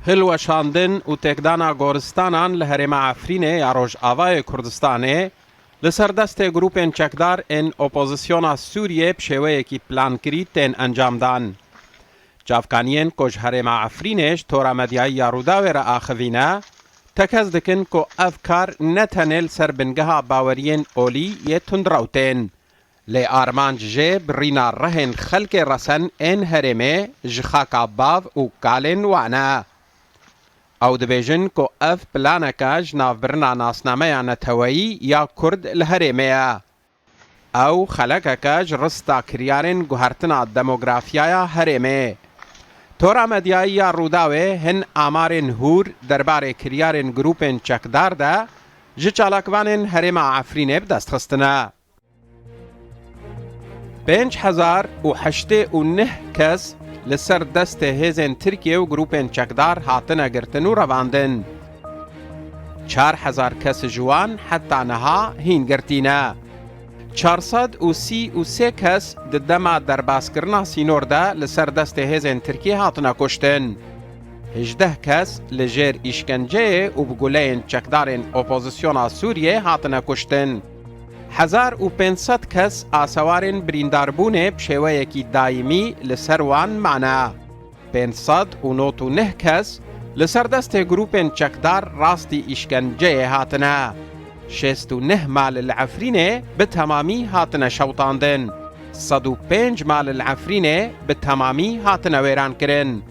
هلوشاندن و تکدانا گورستانان لهرما عفرینه یا روجاوای کردستانه لسر دست گروپین چکدار ان اپوزیسیونا سوریه بشوه کی پلان کری تین انجام دان. جافکانین کج هرما عفرینش تورا مدیای یاروداوی را آخوینه تکز دکن که افکار نتنل سر بنگها باورین اولی یه تندروتین. لی آرمانج جب رینا رهن خلق رسن ان هرمه جخاکا باو و کالن وانا. او دبیجن که اف پلانکاج ناف برنا ناسنامه نتوایی یا کرد الهرمه. او خلقکاج رستا کریارن گوهرتنا دموگرافیایا هرمه. تورا مدیایی یا روداوه هن آمارن هور درباره کریارن گروپن چکدار ده جه چالاکوانن هرما عفرینه بدست خستنه. 5089 کس لسر دست هزن ترکیه و گروپن چکدار هاتنه گرتن و رواندن. 4000 کس جوان حتی نها هین گرتینه. 433 کس دما درباس کرنا سینور ده لسر دست هزن ترکیه هاتنه کشتن. 18 کس لجر اشکنجه و بگولین چکدارن اپوزیسیونا سوریه هاتنه کشتن. 1500 کس آسوارن برینداربونه بشوه یکی دائمی لسروان معنا. 599 کس لسر دست گروپن چکدار راستی اشکنجه هاتنه. 69 مال العفرینه به تمامی هاتنه شوطاندن. 105 مال العفرینه به تمامی هاتنه ویران کرن.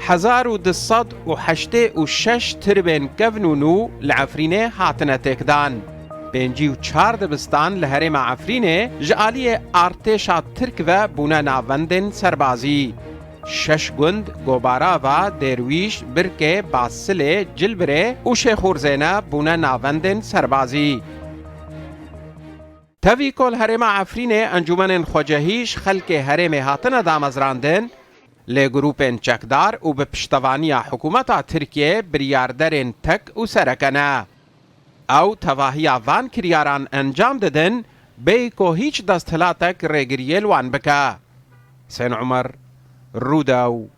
1286 تربن کفنونو العفرینه هاتنه تکدان. 54 دبستان لهرما عفرینه جعالی ارتشا ترک و بونه ناوندن سربازی. 6 گند گوبارا و درویش برکه باسله جلبره و شیخورزینه بونه ناوندن سربازی. تاوی کل هرما عفرینه انجمن خوجهیش خلق هرم هاتنه دامزراندن لگروپن چکدار و به پشتوانی حکومت ترکیه بریاردرین تک و سرکنه. او تواهی وان کریاران انجام دادن بی که هیچ دستهلاتک ریگریل وان بکه. سین عمر روداو